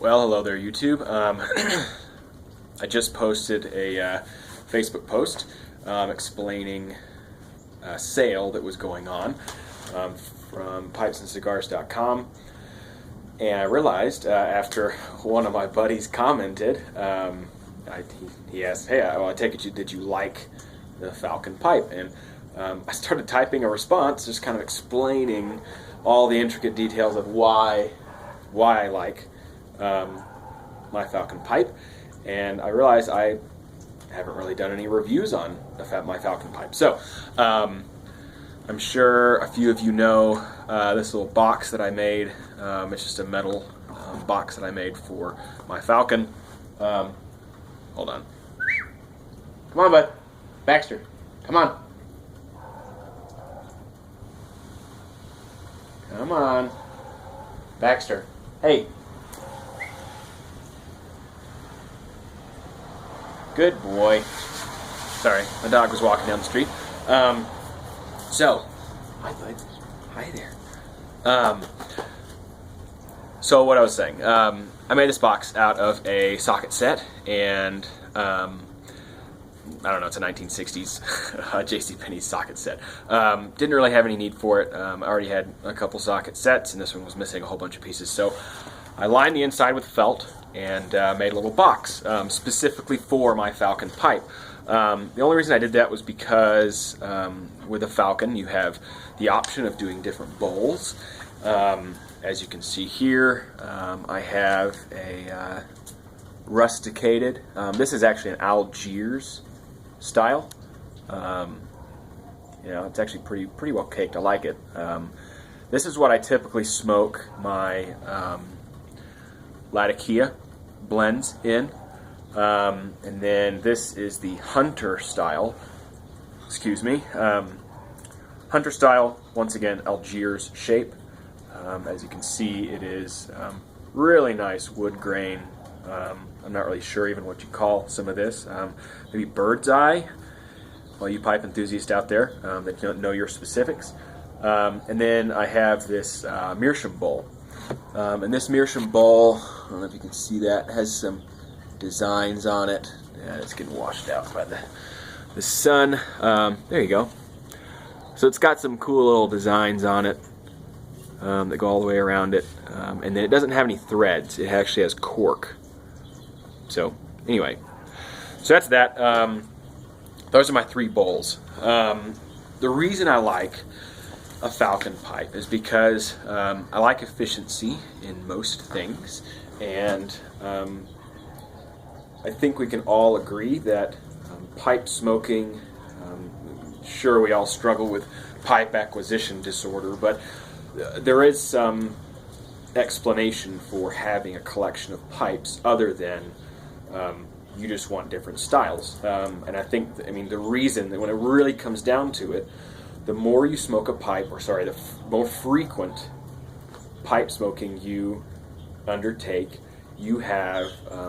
Well, hello there, YouTube. I just posted a Facebook post explaining a sale that was going on from pipesandcigars.com, and I realized after one of my buddies commented, he asked, "Hey, I take it did you like the Falcon Pipe?" And I started typing a response, just kind of explaining all the intricate details of why I like my Falcon Pipe, and I realized I haven't really done any reviews on my Falcon Pipe. So I'm sure a few of you know this little box that I made. It's just a metal box that I made for my Falcon. Hold on. Come on, bud. Baxter, come on. Come on. Baxter. Hey. Good boy. Sorry, my dog was walking down the street. Hi, bud. Hi there. So what I was saying, I made this box out of a socket set, and I don't know, it's a 1960s JCPenney socket set. Didn't really have any need for it. I already had a couple socket sets, and this one was missing a whole bunch of pieces. So I lined the inside with felt and made a little box specifically for my Falcon Pipe. The only reason I did that was because with a Falcon you have the option of doing different bowls. As you can see here, I have a rusticated. This is actually an Algiers style. It's actually pretty well caked. I like it. This is what I typically smoke my Latakia blends in, and then this is the Hunter style. Excuse me, Hunter style. Once again, Algiers shape. As you can see, it is really nice wood grain. I'm not really sure even what you call some of this. Maybe bird's eye. All you pipe enthusiasts out there that don't know your specifics. And then I have this meerschaum bowl. And this meerschaum bowl, I don't know if you can see that, has some designs on it. Yeah, it's getting washed out by the sun. There you go. So it's got some cool little designs on it that go all the way around it. And then it doesn't have any threads. It actually has cork. So anyway, so that's that. Those are my three bowls. The reason I like a Falcon Pipe is because I like efficiency in most things, and I think we can all agree that pipe smoking, sure, we all struggle with pipe acquisition disorder, but there is some explanation for having a collection of pipes other than you just want different styles. And I think, the reason that when it really comes down to it, the more you smoke a pipe, the more frequent pipe smoking you undertake, you have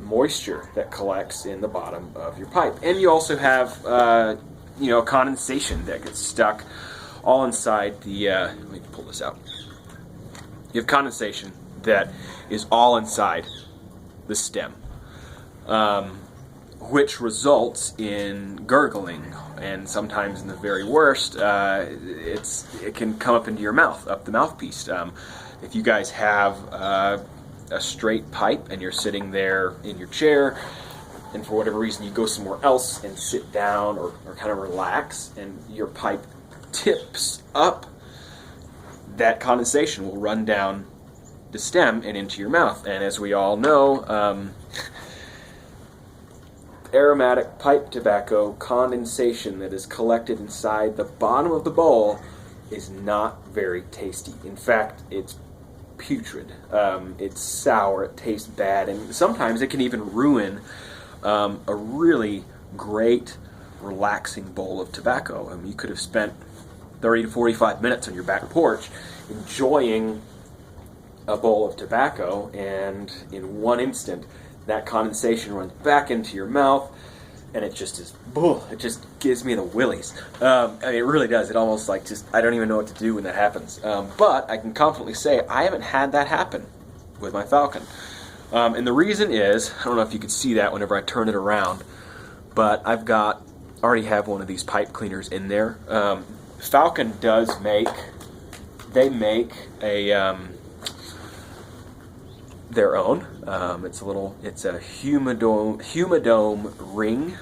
moisture that collects in the bottom of your pipe. And you also have, condensation that gets stuck all inside the, let me pull this out. You have condensation that is all inside the stem, which results in gurgling, and sometimes in the very worst, it can come up into your mouth, up the mouthpiece. If you guys have a straight pipe and you're sitting there in your chair, and for whatever reason you go somewhere else and sit down or kind of relax, and your pipe tips up, that condensation will run down the stem and into your mouth. And as we all know, aromatic pipe tobacco condensation that is collected inside the bottom of the bowl is not very tasty. In fact, it's putrid. It's sour, it tastes bad, and sometimes it can even ruin a really great, relaxing bowl of tobacco. You could have spent 30 to 45 minutes on your back porch enjoying a bowl of tobacco, and in one instant that condensation runs back into your mouth, and it just gives me the willies. It really does. It almost I don't even know what to do when that happens. But I can confidently say I haven't had that happen with my Falcon. And the reason is, I don't know if you can see that whenever I turn it around, but already have one of these pipe cleaners in there. Falcon does make, they make a their own. It's a humidome ring,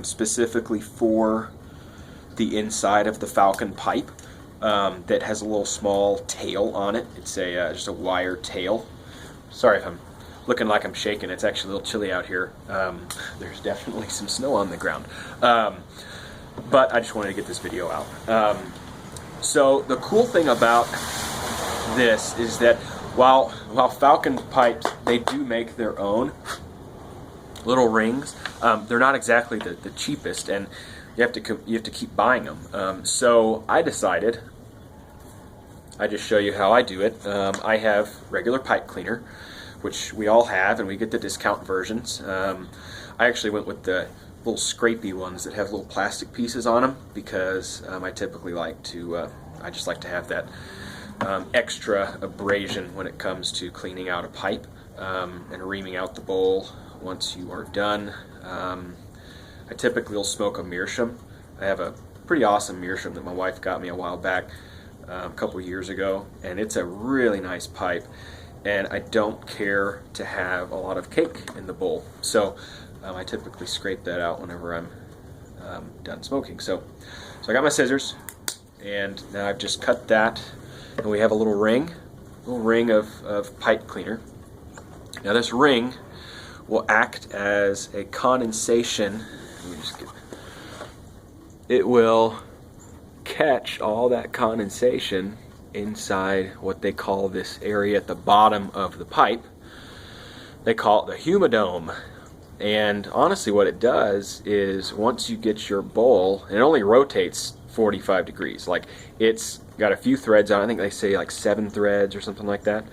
specifically for the inside of the Falcon pipe, that has a little small tail on it. It's just a wire tail. Sorry if I'm looking like I'm shaking. It's actually a little chilly out here. There's definitely some snow on the ground. But I just wanted to get this video out. So the cool thing about this is that while Falcon pipes, they do make their own little rings, they're not exactly the cheapest, and you have to keep buying them. So I decided, I just show you how I do it. I have regular pipe cleaner, which we all have, and we get the discount versions. I actually went with the little scrapey ones that have little plastic pieces on them, because I typically like to, I just like to have that extra abrasion when it comes to cleaning out a pipe, and reaming out the bowl once you are done. I typically will smoke a meerschaum. I have a pretty awesome meerschaum that my wife got me a while back, a couple years ago, and it's a really nice pipe, and I don't care to have a lot of cake in the bowl, so I typically scrape that out whenever I'm done smoking. So I got my scissors, and now I've just cut that, and we have a little ring of pipe cleaner. Now this ring will act as a condensation. It will catch all that condensation inside what they call this area at the bottom of the pipe. They call it the humidome. And honestly, what it does is, once you get your bowl, it only rotates 45 degrees. Like, it's got a few threads on it. I think they say like 7 threads or something like that.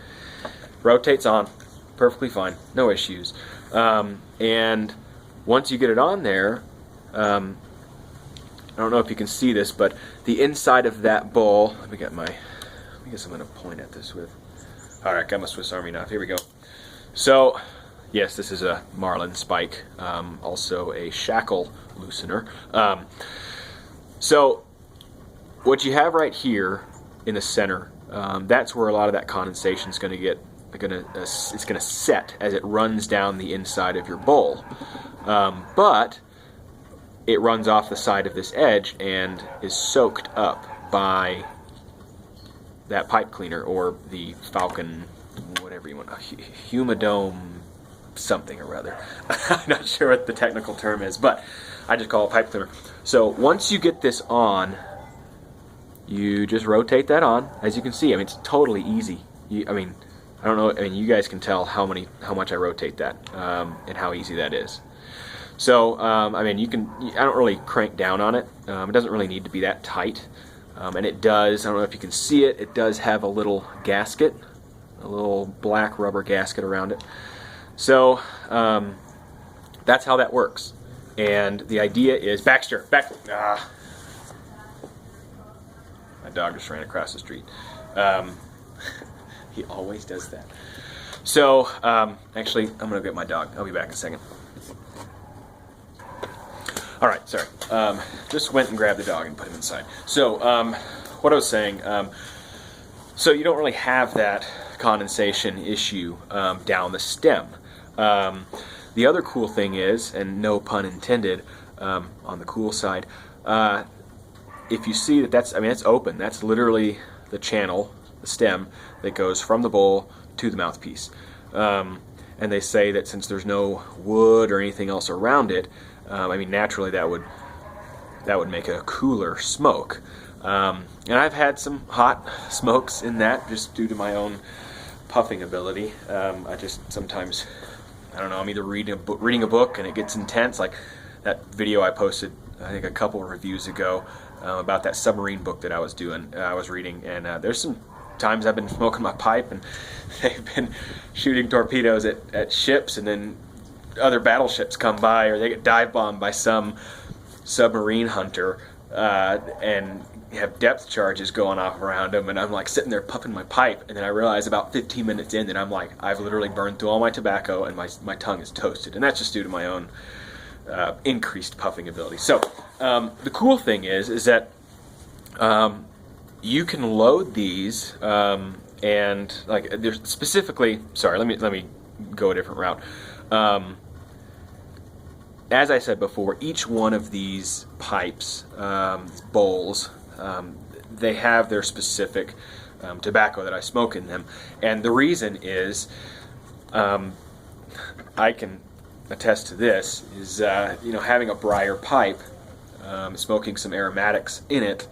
Rotates on perfectly fine, no issues. And once you get it on there, I don't know if you can see this, but the inside of that bowl, I guess I'm going to point at this with, alright, got my Swiss Army knife, here we go. So, yes, this is a marlin spike, also a shackle loosener. So, what you have right here in the center, that's where a lot of that condensation is going to get, it's going to set as it runs down the inside of your bowl. But it runs off the side of this edge and is soaked up by that pipe cleaner, or the Falcon, whatever you want, humidome something or other. I'm not sure what the technical term is, but I just call it pipe cleaner. So once you get this on, you just rotate that on. As you can see, I mean, it's totally easy. I don't know, you guys can tell how much I rotate that, and how easy that is. So, I don't really crank down on it. It doesn't really need to be that tight. And it does, I don't know if you can see it, it does have a little gasket, a little black rubber gasket around it. So, that's how that works. And the idea is, my dog just ran across the street. He always does that. So, actually, I'm going to get my dog. I'll be back in a second. Alright, sorry. Just went and grabbed the dog and put him inside. So, what I was saying, so you don't really have that condensation issue down the stem. The other cool thing is, and no pun intended, on the cool side, if you see that that's open. That's literally the channel, the stem, that goes from the bowl to the mouthpiece. And they say that since there's no wood or anything else around it, naturally that would make a cooler smoke. And I've had some hot smokes in that, just due to my own puffing ability. I just sometimes, I don't know, I'm either reading a book and it gets intense, like that video I posted, I think a couple of reviews ago, about that submarine book that I was reading, and there's some times I've been smoking my pipe and they've been shooting torpedoes at ships, and then other battleships come by, or they get dive bombed by some submarine hunter, and you have depth charges going off around them, and I'm like sitting there puffing my pipe, and then I realize about 15 minutes in that I'm like, I've literally burned through all my tobacco, and my tongue is toasted, and that's just due to my own increased puffing ability. So the cool thing is that you can load these, and like there's specifically. Sorry, let me go a different route. As I said before, each one of these pipes, bowls, they have their specific tobacco that I smoke in them, and the reason is, I can attest to this, is having a briar pipe, smoking some aromatics in it.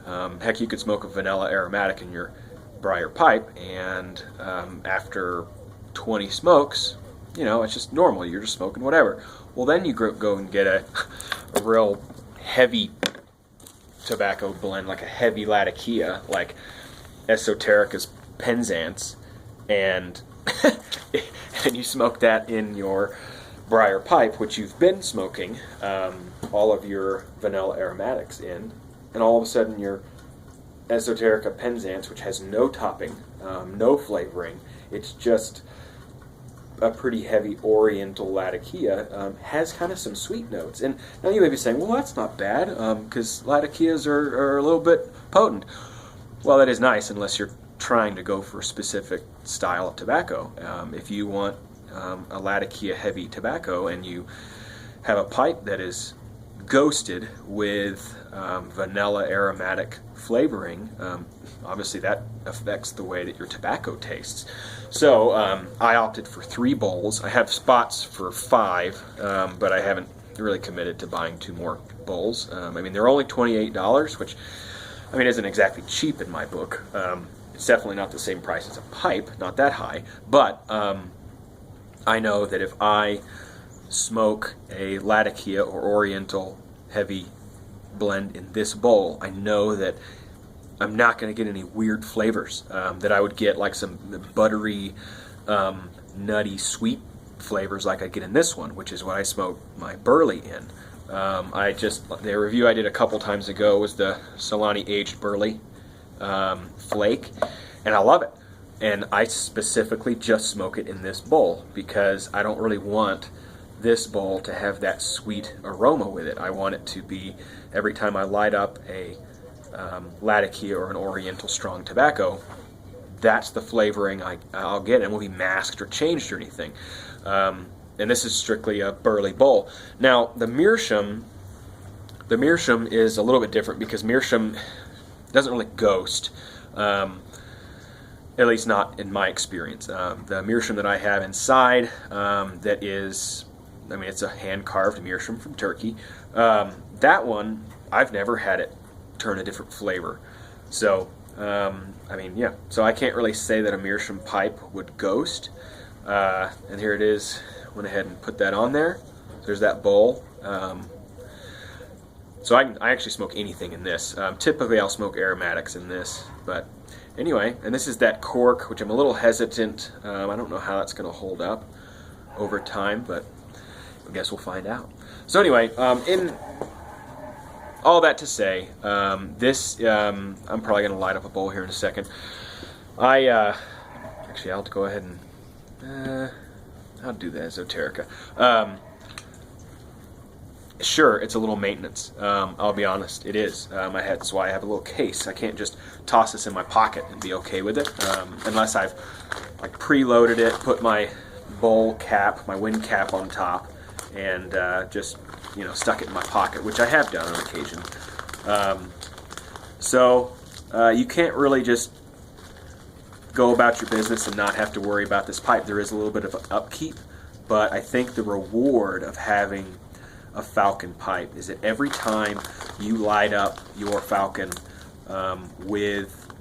Heck, you could smoke a vanilla aromatic in your briar pipe, and after 20 smokes, it's just normal. You're just smoking whatever. Well, then you go and get a real heavy tobacco blend, like a heavy Latakia, like Esoterica's Penzance, and and you smoke that in your briar pipe, which you've been smoking all of your vanilla aromatics in, and all of a sudden your Esoterica Penzance, which has no topping, no flavoring, it's just a pretty heavy Oriental Latakia, has kind of some sweet notes. And now you may be saying, well, that's not bad, because Latakias are a little bit potent. Well, that is nice, unless you're trying to go for a specific style of tobacco. If you want a Latakia heavy tobacco, and you have a pipe that is ghosted with vanilla aromatic flavoring, obviously that affects the way that your tobacco tastes. So I opted for 3 bowls. I have spots for 5, but I haven't really committed to buying 2 more bowls. They're only $28, which isn't exactly cheap in my book. It's definitely not the same price as a pipe, not that high, but I know that if I smoke a Latakia or Oriental heavy blend in this bowl, I know that I'm not going to get any weird flavors that I would get, like some buttery, nutty, sweet flavors like I get in this one, which is what I smoke my Burley in. The review I did a couple times ago was the Solani aged Burley flake, and I love it. And I specifically just smoke it in this bowl because I don't really want this bowl to have that sweet aroma with it. I want it to be, every time I light up a Latakia or an Oriental strong tobacco, that's the flavoring I'll get, and it won't be masked or changed or anything. And this is strictly a Burley bowl. Now, the Meerschaum is a little bit different because Meerschaum doesn't really ghost, at least not in my experience. The Meerschaum that I have inside, that is, it's a hand-carved Meerschaum from Turkey. That one, I've never had it turn a different flavor. So, yeah. So I can't really say that a Meerschaum pipe would ghost. And here it is. Went ahead and put that on there. There's that bowl. So I actually smoke anything in this. Typically I'll smoke aromatics in this. But anyway, and this is that cork, which I'm a little hesitant. I don't know how that's going to hold up over time, but I guess we'll find out. So anyway, in all that to say, this, I'm probably going to light up a bowl here in a second. Actually, I'll go ahead and, I'll do the Esoterica. Sure, it's a little maintenance. I'll be honest, it is. That's why I have a little case. I can't just toss this in my pocket and be okay with it, unless I've preloaded it, put my bowl cap, my wind cap on top, and just stuck it in my pocket, which I have done on occasion. So you can't really just go about your business and not have to worry about this pipe. There is a little bit of upkeep, but I think the reward of having a Falcon pipe is that every time you light up your Falcon with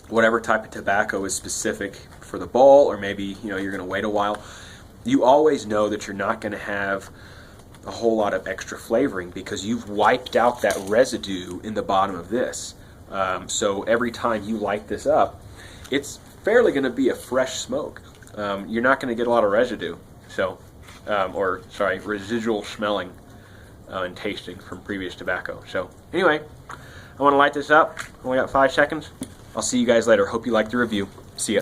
whatever type of tobacco is specific for the bowl, or maybe you're going to wait a while, you always know that you're not going to have a whole lot of extra flavoring because you've wiped out that residue in the bottom of this. So every time you light this up, it's fairly going to be a fresh smoke. You're not going to get a lot of residue, residual smelling and tasting from previous tobacco. So anyway, I want to light this up. Only got 5 seconds. I'll see you guys later. Hope you liked the review. See ya.